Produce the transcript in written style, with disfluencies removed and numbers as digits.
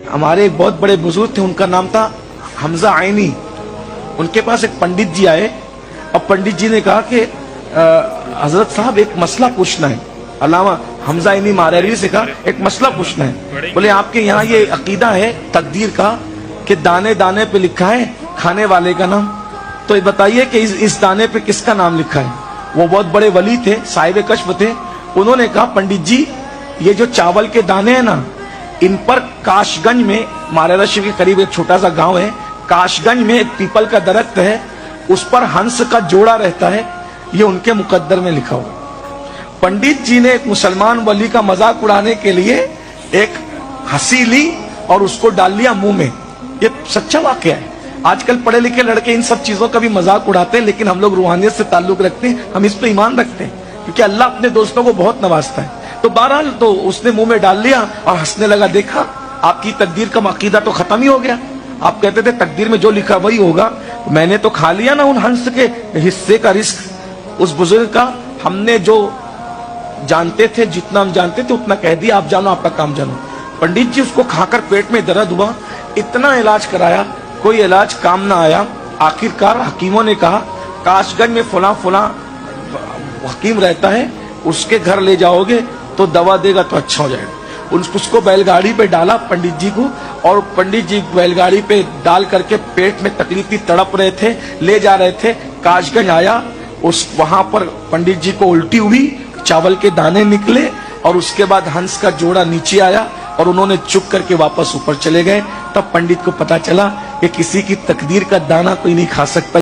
हमारे एक बहुत बड़े बुजुर्ग थे, उनका नाम था हमजा आइनी। उनके पास एक पंडित जी आए और पंडित जी ने कहा कि हजरत साहब एक मसला पूछना है। अल्लामा हमजा आइनी मारेरी से कहा एक मसला पूछना है। बोले आपके यहाँ ये अकीदा है तकदीर का कि दाने दाने पे लिखा है खाने वाले का नाम, तो ये बताइए कि इस दाने पे किसका नाम लिखा है। वो बहुत बड़े वली थे, साहिब कश्फ थे। उन्होंने कहा पंडित जी ये जो चावल के दाने हैं ना, इन पर काशगंज में, मारेरा शरीफ के करीब एक छोटा सा गांव है, काशगंज में एक पीपल का दरख्त है, उस पर हंस का जोड़ा रहता है, ये उनके मुकद्दर में लिखा हुआ। पंडित जी ने एक मुसलमान वली का मजाक उड़ाने के लिए एक हंसी ली और उसको डाल लिया मुंह में। ये सच्चा वाकया है। आजकल पढ़े लिखे लड़के इन सब चीजों का भी मजाक उड़ाते हैं, लेकिन हम लोग रूहानियत से ताल्लुक रखते हैं, हम इस पे ईमान रखते हैं, क्योंकि अल्लाह अपने दोस्तों को बहुत नवाजता है। तो बहरहाल तो उसने मुंह में डाल लिया और हंसने लगा। देखा आपकी तकदीर का अकीदा तो खत्म ही हो गया। आप कहते थे तकदीर में जो लिखा वही होगा, मैंने तो खा लिया ना उन हंस के हिस्से का रिस्क। उस बुजुर्ग का हमने जो जानते थे, जितना हम जानते थे उतना कह दिया, आप जानो आपका काम जानो। पंडित जी उसको खाकर पेट में दर्द हुआ, इतना इलाज कराया, कोई इलाज काम ना आया। आखिरकार हकीमों ने कहा काशगंज में फला फला हकीम रहता है, उसके घर ले जाओगे तो दवा देगा तो अच्छा हो जाएगा। उसको बैलगाड़ी पे डाला पंडित जी को, और पंडित जी बैलगाड़ी पे डाल करके पेट में तकलीफ थी, तड़प रहे थे, ले जा रहे थे। काशगंज आया, उस वहां पर पंडित जी को उल्टी हुई, चावल के दाने निकले और उसके बाद हंस का जोड़ा नीचे आया और उन्होंने चुप करके वापस ऊपर चले गए। तब पंडित को पता चला कि किसी की तकदीर का दाना कोई नहीं खा सकता।